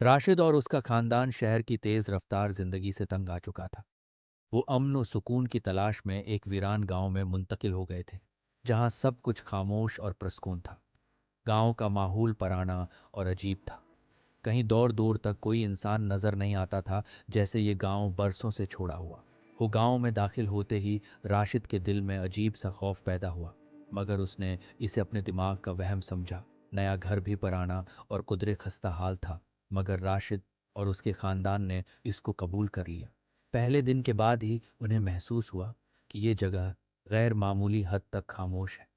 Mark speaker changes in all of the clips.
Speaker 1: राशिद और उसका खानदान शहर की तेज रफ्तार जिंदगी से तंग आ चुका था। वो अमन और सुकून की तलाश में एक वीरान गांव में मुंतकिल हो गए थे, जहां सब कुछ खामोश और प्रसकून था। गांव का माहौल पराना और अजीब था। कहीं दूर दूर तक कोई इंसान नजर नहीं आता था, जैसे ये गांव बरसों से छोड़ा हुआ। वो गांव में दाखिल होते ही राशिद के दिल में अजीब सा खौफ पैदा हुआ, मगर उसने इसे अपने दिमाग का वहम समझा। नया घर भी पुराना और कुदरे खस्ता हाल था, मगर राशिद और उसके खानदान ने इसको कबूल कर लिया। पहले दिन के बाद ही उन्हें महसूस हुआ कि ये जगह गैर मामूली हद तक खामोश है।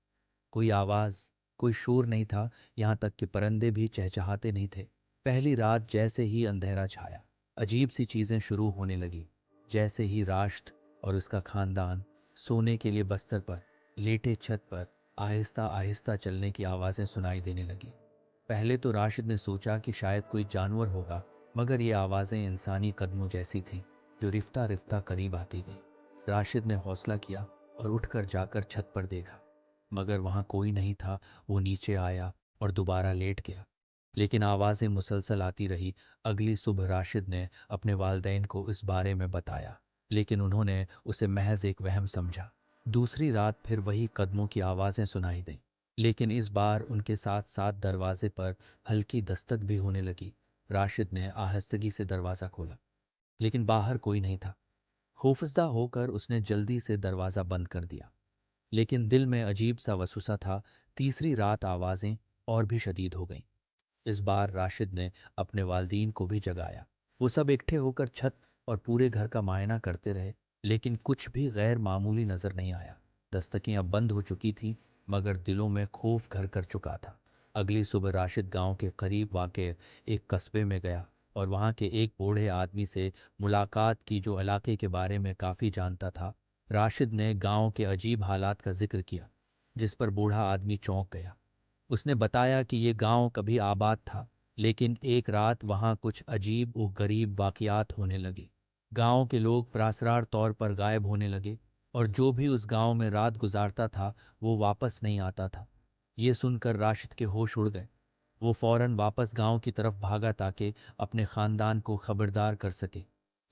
Speaker 1: कोई आवाज़, कोई शोर नहीं था, यहाँ तक कि परिंदे भी चहचहाते नहीं थे। पहली रात जैसे ही अंधेरा छाया, अजीब सी चीज़ें शुरू होने लगी। जैसे ही राष्ट्र और उसका खानदान सोने के लिए बस्तर पर लेटे, छत पर आहिस्ता आहिस्ता चलने की आवाज़ें सुनाई देने लगी। पहले तो राशिद ने सोचा कि शायद कोई जानवर होगा, मगर ये आवाज़ें इंसानी कदमों जैसी थीं, जो रिफ्ता रिफ्ता करीब आती गई। राशिद ने हौसला किया और उठकर जाकर छत पर देखा, मगर वहाँ कोई नहीं था। वो नीचे आया और दोबारा लेट गया, लेकिन आवाज़ें मुसलसल आती रही। अगली सुबह राशिद ने अपने वालिदैन को इस बारे में बताया, लेकिन उन्होंने उसे महज एक वहम समझा। दूसरी रात फिर वही कदमों की आवाज़ें सुनाई दें, लेकिन इस बार उनके साथ साथ दरवाजे पर हल्की दस्तक भी होने लगी। राशिद ने आहिस्तगी से दरवाज़ा खोला, लेकिन बाहर कोई नहीं था। खौफजदा होकर उसने जल्दी से दरवाज़ा बंद कर दिया, लेकिन दिल में अजीब सा वसवसा था। तीसरी रात आवाज़ें और भी शदीद हो गईं। इस बार राशिद ने अपने वालिदैन को भी जगाया। वो सब इकट्ठे होकर छत और पूरे घर का मुआयना करते रहे, लेकिन कुछ भी गैर मामूली नजर नहीं आया। दस्तकें अब बंद हो चुकी थीं, मगर दिलों में खौफ घर कर चुका था। अगली सुबह राशिद गांव के करीब वाक़ एक कस्बे में गया और वहां के एक बूढ़े आदमी से मुलाकात की, जो इलाके के बारे में काफ़ी जानता था। राशिद ने गांव के अजीब हालात का जिक्र किया, जिस पर बूढ़ा आदमी चौंक गया। उसने बताया कि ये गांव कभी आबाद था, लेकिन एक रात वहां कुछ अजीब व गरीब वाकयात होने लगे। गांव के लोग प्रासरार तौर पर गायब होने लगे, और जो भी उस गांव में रात गुजारता था वो वापस नहीं आता था। ये सुनकर राशिद के होश उड़ गए। वो फौरन वापस गांव की तरफ भागा ताकि अपने खानदान को खबरदार कर सके।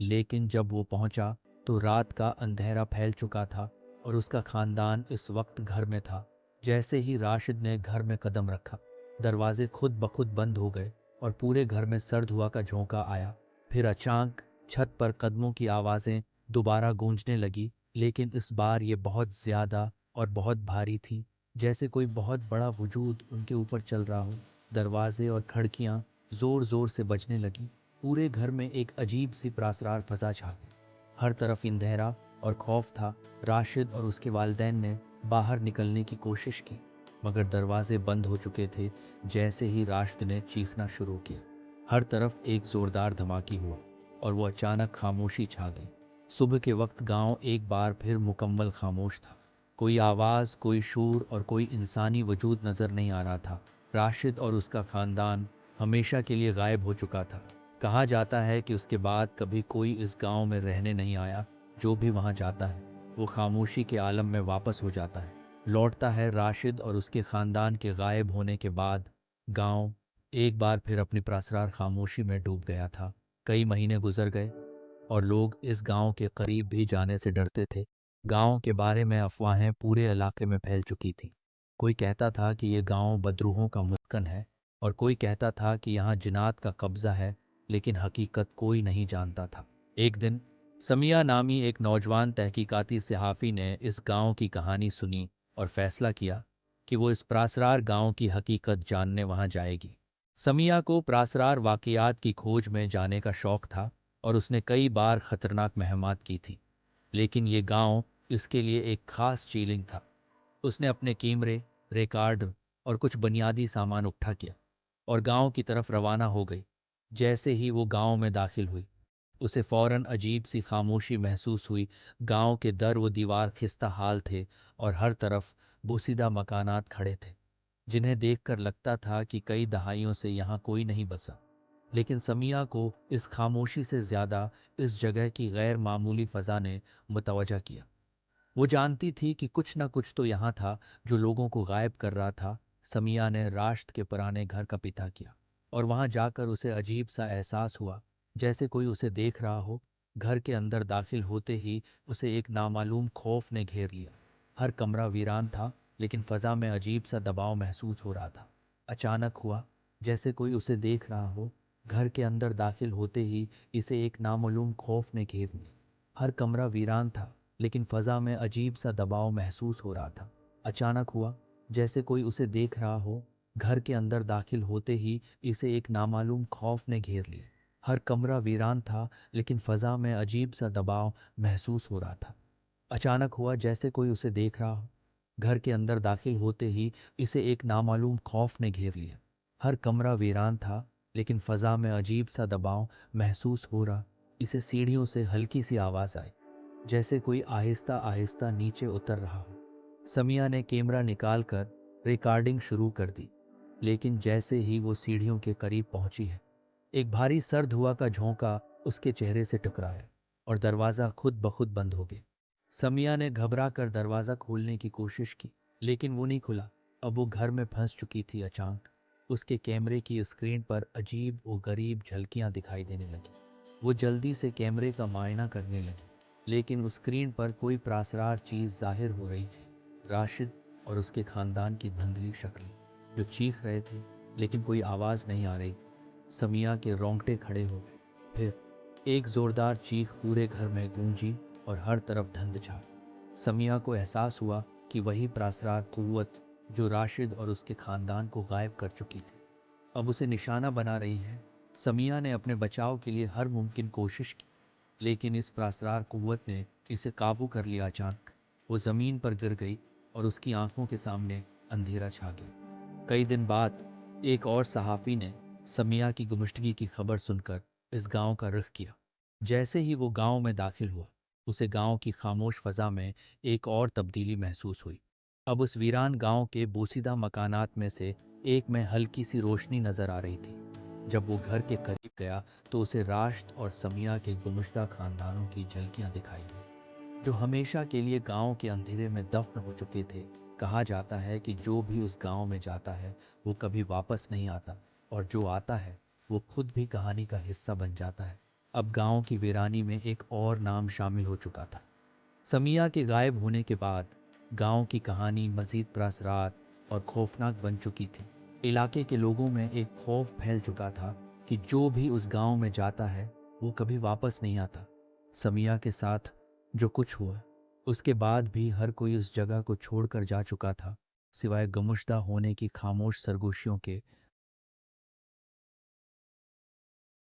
Speaker 1: लेकिन जब वो पहुंचा तो रात का अंधेरा फैल चुका था और उसका खानदान इस वक्त घर में था। जैसे ही राशिद ने घर में कदम रखा, दरवाजे खुद ब खुद बंद हो गए और पूरे घर में सर्द हवा का झोंका आया। फिर अचानक छत पर कदमों की आवाज़ें दोबारा गूंजने लगी, लेकिन इस बार ये बहुत ज़्यादा और बहुत भारी थी, जैसे कोई बहुत बड़ा वजूद उनके ऊपर चल रहा हो। दरवाजे और खिड़कियाँ ज़ोर ज़ोर से बजने लगी। पूरे घर में एक अजीब सी प्रासरार फजा छा गई। हर तरफ अंधेरा और खौफ था। राशिद और उसके वालिदैन ने बाहर निकलने की कोशिश की, मगर दरवाजे बंद हो चुके थे। जैसे ही राशिद ने चीखना शुरू किया, हर तरफ एक जोरदार धमाकी हुआ और वो अचानक खामोशी छा गई। सुबह के वक्त गांव एक बार फिर मुकम्मल खामोश था। कोई आवाज़, कोई शोर और कोई इंसानी वजूद नज़र नहीं आ रहा था। राशिद और उसका ख़ानदान हमेशा के लिए गायब हो चुका था। कहा जाता है कि उसके बाद कभी कोई इस गांव में रहने नहीं आया। जो भी वहां जाता है वो खामोशी के आलम में वापस हो जाता है, लौटता है। राशिद और उसके ख़ानदान के गायब होने के बाद गांव एक बार फिर अपनी प्रसरार खामोशी में डूब गया था। कई महीने गुजर गए और लोग इस गांव के करीब भी जाने से डरते थे। गांव के बारे में अफवाहें पूरे इलाके में फैल चुकी थीं। कोई कहता था कि ये गांव बदरूहों का मुस्कन है, और कोई कहता था कि यहाँ जिन्नात का कब्जा है, लेकिन हकीकत कोई नहीं जानता था। एक दिन समिया नामी एक नौजवान तहकीकाती सहाफ़ी ने इस गांव की कहानी सुनी और फैसला किया कि वो इस प्रासरार गांव की हकीकत जानने वहां जाएगी। समिया को प्रासरार वाक़यात की खोज में जाने का शौक था और उसने कई बार ख़तरनाक महमात की थी, लेकिन ये गांव इसके लिए एक ख़ास चीलिंग था। उसने अपने कैमरे, रिकॉर्ड और कुछ बुनियादी सामान उठा किया और गांव की तरफ रवाना हो गई। जैसे ही वो गांव में दाखिल हुई, उसे फौरन अजीब सी खामोशी महसूस हुई। गांव के दर व दीवार खिस्ता हाल थे और हर तरफ बोसीदा मकानात खड़े थे, जिन्हें देखकर लगता था कि कई दहाइयों से यहाँ कोई नहीं बसा। लेकिन समिया को इस खामोशी से ज़्यादा इस जगह की गैर मामूली फ़ज़ा ने मुतवज्जा किया। वो जानती थी कि कुछ न कुछ तो यहाँ था जो लोगों को गायब कर रहा था। समिया ने राष्ट्र के पुराने घर का पीछा किया। और वहां जाकर उसे अजीब सा एहसास हुआ, जैसे कोई उसे देख रहा हो। घर के अंदर दाखिल होते ही उसे एक नामालूम खौफ ने घेर लिया। हर कमरा वीरान था, लेकिन फजा में अजीब सा दबाव महसूस हो रहा था। अचानक हुआ, जैसे कोई उसे देख रहा हो। घर के अंदर दाखिल होते ही इसे एक नामालूम खौफ ने घेर लिया। हर कमरा वीरान था, लेकिन फजा में अजीब सा दबाव महसूस हो रहा था। अचानक हुआ, जैसे कोई उसे देख रहा हो। घर के अंदर दाखिल होते ही इसे एक नामालूम खौफ ने घेर लिया। हर कमरा वीरान था, लेकिन फजा में अजीब सा दबाव महसूस हो रहा था। अचानक हुआ, जैसे कोई उसे देख रहा हो। घर के अंदर दाखिल होते ही इसे एक नामालूम खौफ ने घेर लिया। हर कमरा वीरान था, लेकिन फजा में अजीब सा दबाव महसूस हो रहा। इसे सीढ़ियों से हल्की सी आवाज़ आई, जैसे कोई आहिस्ता आहिस्ता नीचे उतर रहा हो। समिया ने कैमरा निकालकर रिकॉर्डिंग शुरू कर दी, लेकिन जैसे ही वो सीढ़ियों के करीब पहुंची है, एक भारी सर्द हवा का झोंका उसके चेहरे से टकराया और दरवाज़ा खुद ब खुद बंद हो गया। समिया ने घबरा कर दरवाज़ा खोलने की कोशिश की, लेकिन वो नहीं खुला। अब वो घर में फंस चुकी थी। अचानक उसके कैमरे की स्क्रीन पर अजीब और गरीब झलकियां दिखाई देने लगी। वो जल्दी से कैमरे का मुआयना करने लगी, लेकिन उस स्क्रीन पर कोई प्रासरार चीज़ जाहिर हो रही थी। राशिद और उसके खानदान की धुंधली शक्ल जो चीख रहे थे, लेकिन कोई आवाज़ नहीं आ रही। समिया के रोंगटे खड़े हो गए। फिर एक जोरदार चीख पूरे घर में गूंजी और हर तरफ धुंध छा गई। समिया को एहसास हुआ कि वही प्रासरार कुव्वत जो राशिद और उसके खानदान को गायब कर चुकी थी, अब उसे निशाना बना रही है। समिया ने अपने बचाव के लिए हर मुमकिन कोशिश की, लेकिन इस प्रासरार कुव्वत ने इसे काबू कर लिया। अचानक वो ज़मीन पर गिर गई और उसकी आंखों के सामने अंधेरा छा गया। कई दिन बाद एक और सहाफ़ी ने समिया की गुमशुदगी की खबर सुनकर इस गांव का रुख किया। जैसे ही वो गांव में दाखिल हुआ, उसे गांव की खामोश फजा में एक और तब्दीली महसूस हुई। अब उस वीरान गांव के बोसीदा मकानात में से एक में हल्की सी रोशनी नजर आ रही थी। जब वो घर के करीब गया तो उसे राश्त और समिया के गुमशुदा खानदानों की झलकियां दिखाई दी, जो हमेशा के लिए गांव के अंधेरे में दफन हो चुके थे। कहा जाता है कि जो भी उस गांव में जाता है वो कभी वापस नहीं आता, और जो आता है वो खुद भी कहानी का हिस्सा बन जाता है। अब गांव की वीरानी में एक और नाम शामिल हो चुका था। समिया के गायब होने के बाद गांव की कहानी मजीद प्रसरार और खौफनाक बन चुकी थी। इलाके के लोगों में एक खौफ फैल चुका था कि जो भी उस गांव में जाता है वो कभी वापस नहीं आता। समिया के साथ जो कुछ हुआ, उसके बाद भी हर कोई उस जगह को छोड़कर जा चुका था, सिवाय गुमशुदा होने की खामोश सरगोशियों के।